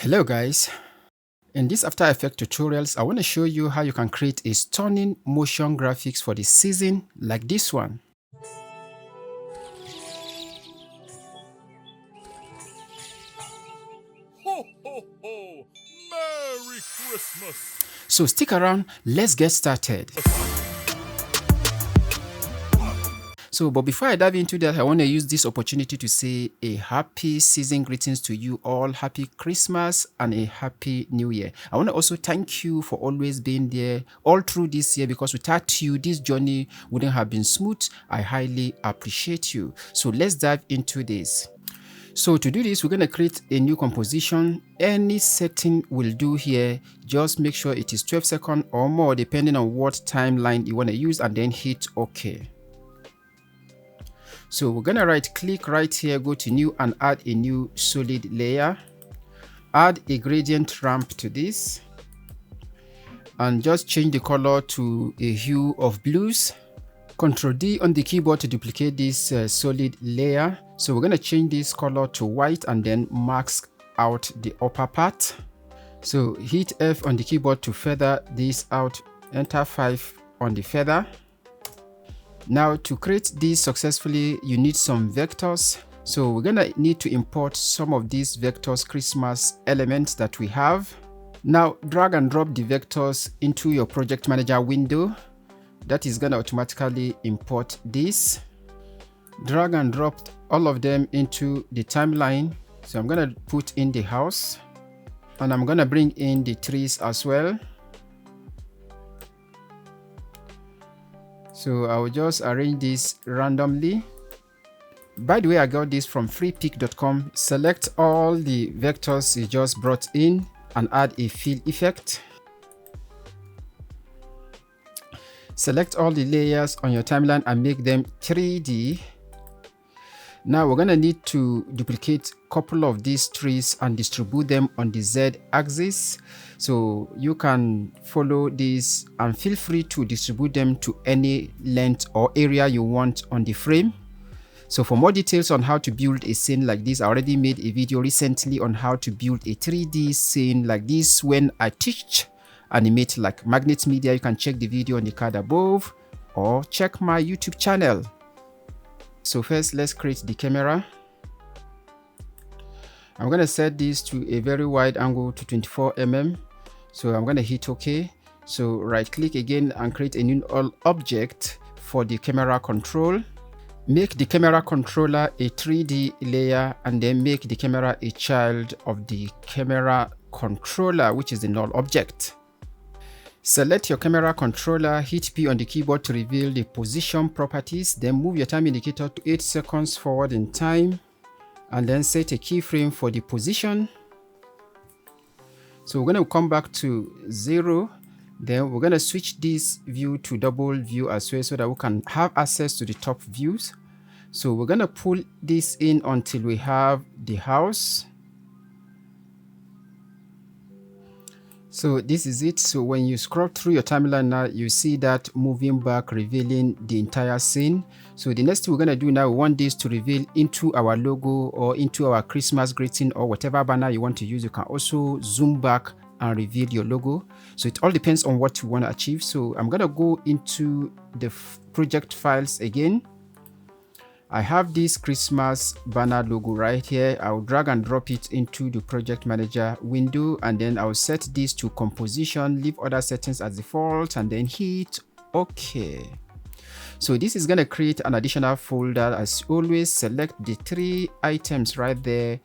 Hello guys, in this After Effects tutorials I want to show you how you can create a stunning motion graphics for the season like this one. Ho, ho, ho! Merry Christmas! So stick around, let's get started. But before I dive into that, I want to use this opportunity to say a happy season greetings to you all. Happy Christmas and a happy New Year. I want to also thank you for always being there all through this year, because without you, this journey wouldn't have been smooth. I highly appreciate you. So let's dive into this. So to do this, we're going to create a new composition. Any setting will do here. Just make sure it is 12 seconds or more, depending on what timeline you want to use, and then hit OK. So we're going to right click right here, go to new and add a new solid layer. Add a gradient ramp to this and just change the color to a hue of blues. Ctrl D on the keyboard to duplicate this solid layer. So we're going to change this color to white and then mask out the upper part. So hit F on the keyboard to feather this out. Enter 5 on the feather. Now to create this successfully, you need some vectors. So we're gonna need to import some of these vectors Christmas elements that we have. Now drag and drop the vectors into your project manager window. That is gonna automatically import this. Drag and drop all of them into the timeline. So I'm gonna put in the house and I'm gonna bring in the trees as well. So I will just arrange this randomly. By the way, I got this from freepik.com. Select all the vectors you just brought in and add a fill effect. Select all the layers on your timeline and make them 3D. Now we're gonna need to duplicate a couple of these trees and distribute them on the Z axis. So you can follow this and feel free to distribute them to any length or area you want on the frame. So for more details on how to build a scene like this, I already made a video recently on how to build a 3D scene like this when I teach animate like Magnet Media. You can check the video on the card above or check my YouTube channel. So first, let's create the camera. I'm going to set this to a very wide angle to 24 mm. So I'm going to hit OK. So right click again and create a new object for the camera control. Make the camera controller a 3D layer and then make the camera a child of the camera controller, which is the null object. Select your camera controller, hit P on the keyboard to reveal the position properties, then move your time indicator to 8 seconds forward in time, and then set a keyframe for the position. So we're going to come back to 0, then we're going to switch this view to double view as well so that we can have access to the top views. So we're going to pull this in until we have the house. So this is it. So when you scroll through your timeline now, you see that moving back, revealing the entire scene. So the next thing we're going to do now, we want this to reveal into our logo or into our Christmas greeting or whatever banner you want to use. You can also zoom back and reveal your logo. So it all depends on what you want to achieve. So I'm going to go into the project files again. I have this Christmas banner logo right here. I'll drag and drop it into the project manager window, and then I'll set this to composition, leave other settings as default, and then hit OK. So this is going to create an additional folder. As always, select the 3 items right there,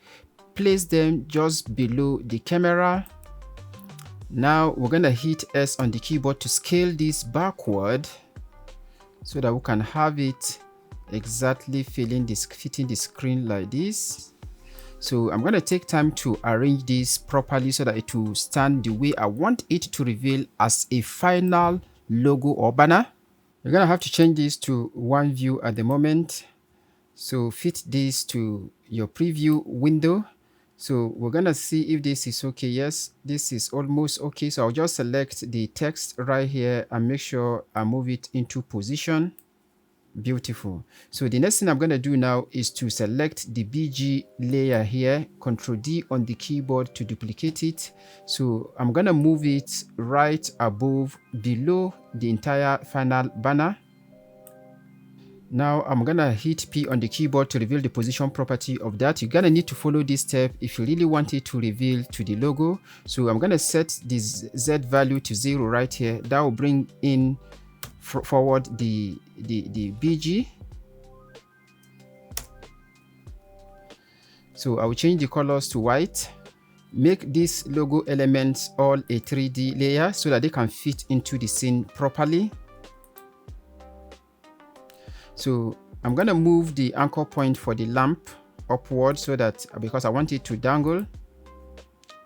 place them just below the camera. Now we're going to hit S on the keyboard to scale this backward so that we can have it exactly fitting the screen like this. So I'm going to take time to arrange this properly so that it will stand the way I want it to reveal as a final logo or banner. You're going to have to change this to one view at the moment. So fit this to your preview window. So we're going to see if this is okay. Yes, this is almost okay. So I'll just select the text right here and make sure I move it into position. Beautiful. So the next thing I'm going to do now is to select the BG layer here, Ctrl D on the keyboard to duplicate it. So I'm going to move it right above, below the entire final banner. Now I'm going to hit P on the keyboard to reveal the position property of that. You're going to need to follow this step if you really want it to reveal to the logo. So I'm going to set this Z value to 0 right here. That will bring in forward the BG. So I will change the colors to white. Make these logo elements all a 3D layer so that they can fit into the scene properly. So I'm going to move the anchor point for the lamp upward so that, because I want it to dangle.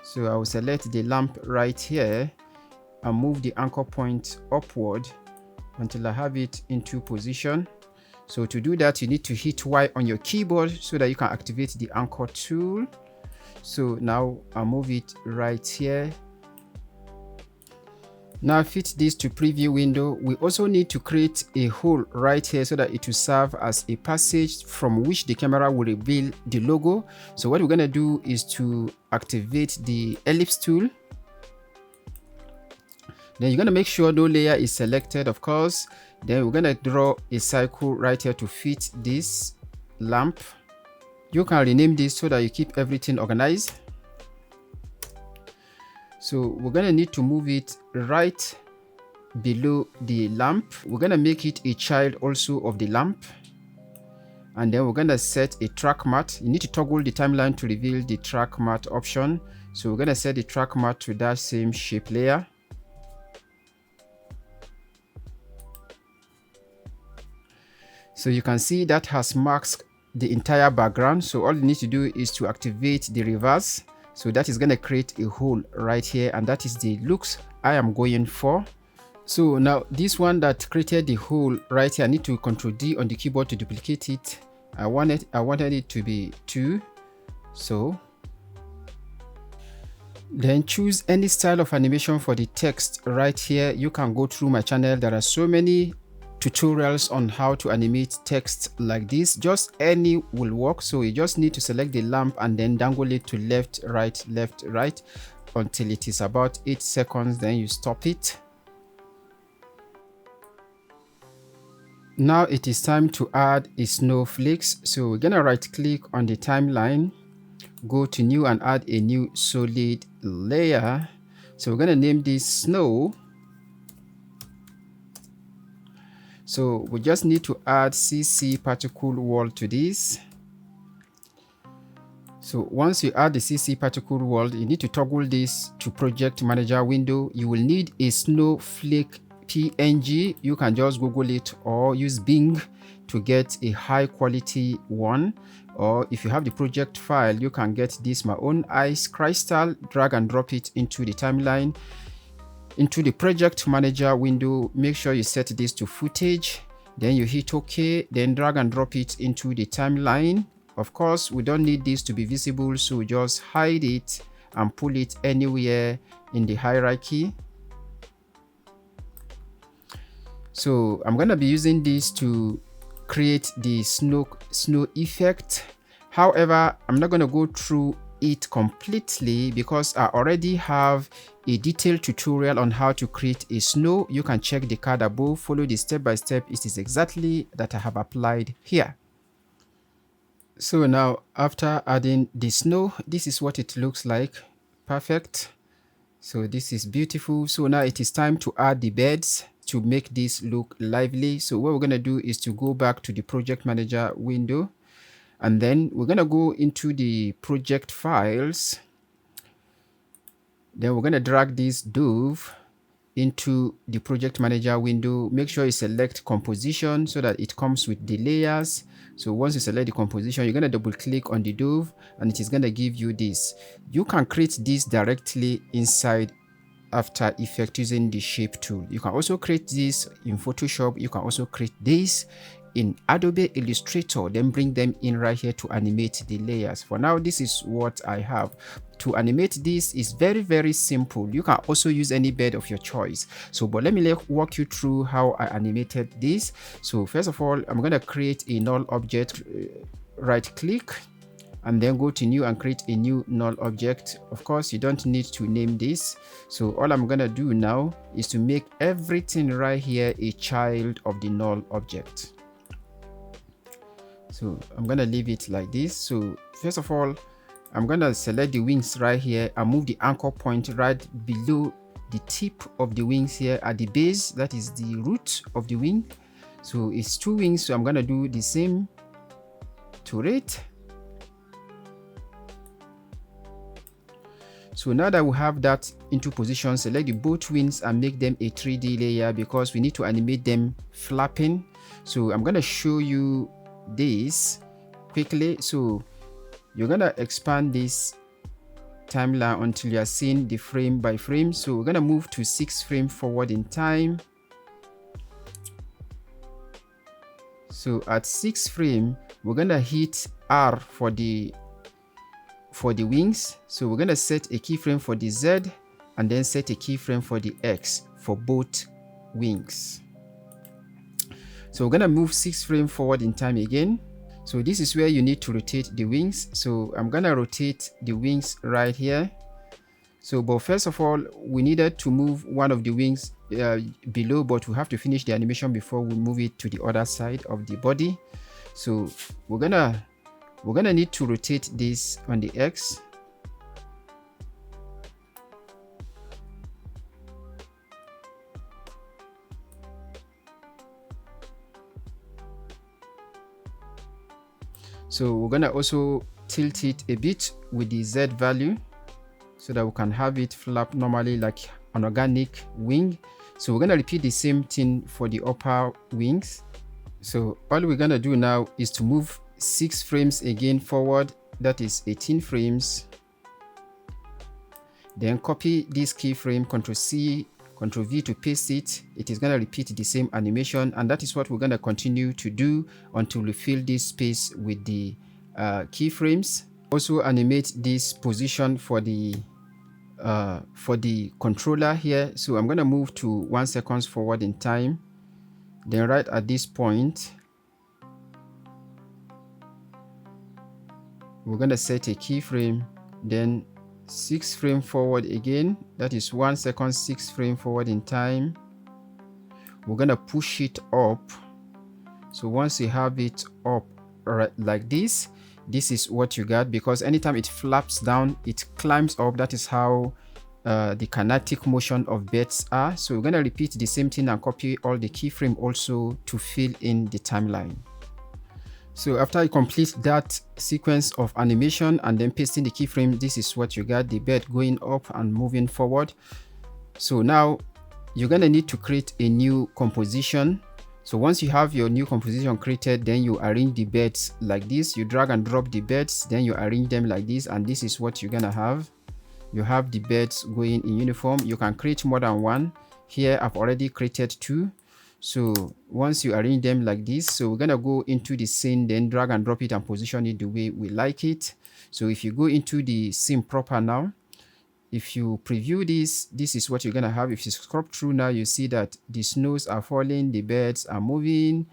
So I will select the lamp right here and move the anchor point upward until I have it into position. So to do that, you need to hit Y on your keyboard so that you can activate the anchor tool. So now I'll move it right here. Now fit this to preview window. We also need to create a hole right here so that it will serve as a passage from which the camera will reveal the logo. So what we're going to do is to activate the ellipse tool. Then you're going to make sure no layer is selected, of course. Then we're going to draw a circle right here to fit this lamp. You can rename this so that you keep everything organized. So we're going to need to move it right below the lamp. We're going to make it a child also of the lamp. And then we're going to set a track matte. You need to toggle the timeline to reveal the track matte option. So we're going to set the track matte to that same shape layer. So you can see that has masked the entire background. So all you need to do is to activate the reverse. So that is going to create a hole right here, and that is the looks I am going for. So now this one that created the hole right here, I need to Ctrl D on the keyboard to duplicate it. I wanted it to be 2. So then choose any style of animation for the text right here. You can go through my channel. There are so many tutorials on how to animate text like this. Just any will work. So you just need to select the lamp and then dangle it to left, right until it is about 8 seconds. Then you stop it. Now it is time to add a snowflakes. So we're gonna right click on the timeline, go to new and add a new solid layer. So we're gonna name this snow. So we just need to add CC particle world to this. So once you add the CC particle world, you need to toggle this to project manager window. You will need a snowflake PNG. You can just Google it or use Bing to get a high quality one. Or if you have the project file, you can get this my own ice crystal, drag and drop it into the timeline. Into the project manager window, make sure you set this to footage, then you hit OK, then drag and drop it into the timeline. Of course, we don't need this to be visible, so just hide it and pull it anywhere in the hierarchy. So I'm going to be using this to create the snow effect. However, I'm not going to go through it completely because I already have a detailed tutorial on how to create a snow. You can check the card above, follow the step by step. It is exactly that I have applied here. So now after adding the snow, this is what it looks like. Perfect. So this is beautiful. So now it is time to add the birds to make this look lively. So what we're going to do is to go back to the project manager window. And then we're going to go into the project files. Then we're going to drag this dove into the project manager window. Make sure you select composition so that it comes with the layers. So once you select the composition, you're going to double click on the dove and it is going to give you this. You can create this directly inside After Effects using the shape tool. You can also create this in Photoshop. You can also create this in Adobe Illustrator, then bring them in right here to animate the layers. For now, this is what I have. To animate this is very simple. You can also use any bed of your choice. So, but let me walk you through how I animated this. So first of all, I'm going to create a null object, right click, and then go to new and create a new null object. Of course, you don't need to name this. So all I'm gonna do now is to make everything right here a child of the null object. So I'm gonna leave it like this. So first of all, I'm gonna select the wings right here and move the anchor point right below the tip of the wings here at the base. That is the root of the wing. So it's 2 wings, so I'm gonna do the same to it. So now that we have that into position, select the both wings and make them a 3D layer because we need to animate them flapping. So I'm going to show you this quickly. So you're going to expand this timeline until you are seeing the frame by frame. So we're going to move to 6 frames forward in time. So at 6 frame, we're going to hit R for the wings. So we're going to set a keyframe for the Z and then set a keyframe for the X for both wings. So we're going to move 6 frames forward in time again. So this is where you need to rotate the wings. So I'm going to rotate the wings right here. So but first of all, we needed to move one of the wings below, but we have to finish the animation before we move it to the other side of the body. So we're gonna need to rotate this on the X. So we're gonna also tilt it a bit with the Z value so that we can have it flap normally like an organic wing. So we're gonna repeat the same thing for the upper wings. So all we're gonna do now is to move 6 frames again forward, that is 18 frames. Then copy this keyframe, Ctrl C, Ctrl V to paste it. It is going to repeat the same animation, and that is what we're going to continue to do until we fill this space with the keyframes. Also animate this position for the controller here. So I'm going to move to 1 second forward in time. Then right at this point, we're going to set a keyframe, then 6 frames forward again, that is 1 second, 6 frames forward in time. We're going to push it up. So once you have it up right like this is what you got, because anytime it flaps down, it climbs up. That is how the kinetic motion of beds are. So we're going to repeat the same thing and copy all the keyframe also to fill in the timeline. So after you complete that sequence of animation and then pasting the keyframe, this is what you got, the bed going up and moving forward. So now you're going to need to create a new composition. So once you have your new composition created, then you arrange the beds like this. You drag and drop the beds, then you arrange them like this, and this is what you're going to have. You have the beds going in uniform. You can create more than one. Here I've already created 2. So once you arrange them like this, so we're gonna go into the scene, then drag and drop it and position it the way we like it. So if you go into the scene proper now, if you preview this is what you're gonna have. If you scroll through now, you see that the snows are falling, the birds are moving,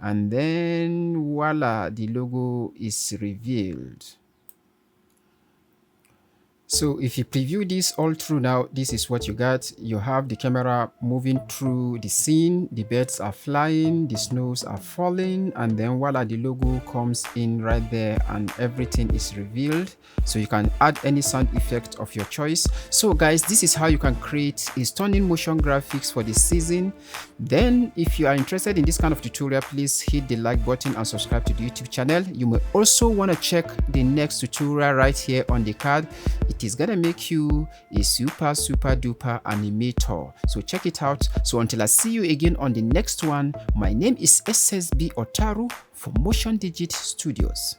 and then voila, the logo is revealed. So if you preview this all through now, this is what you got. You have the camera moving through the scene, the birds are flying, the snows are falling, and then voila, the logo comes in right there and everything is revealed. So you can add any sound effect of your choice. So guys, this is how you can create a stunning motion graphics for the season. Then if you are interested in this kind of tutorial, please hit the like button and subscribe to the YouTube channel. You may also want to check the next tutorial right here on the card. It is gonna make you a super duper animator, so check it out. So until I see you again on the next one, my name is SSB Otaru for MotionDigit Studios.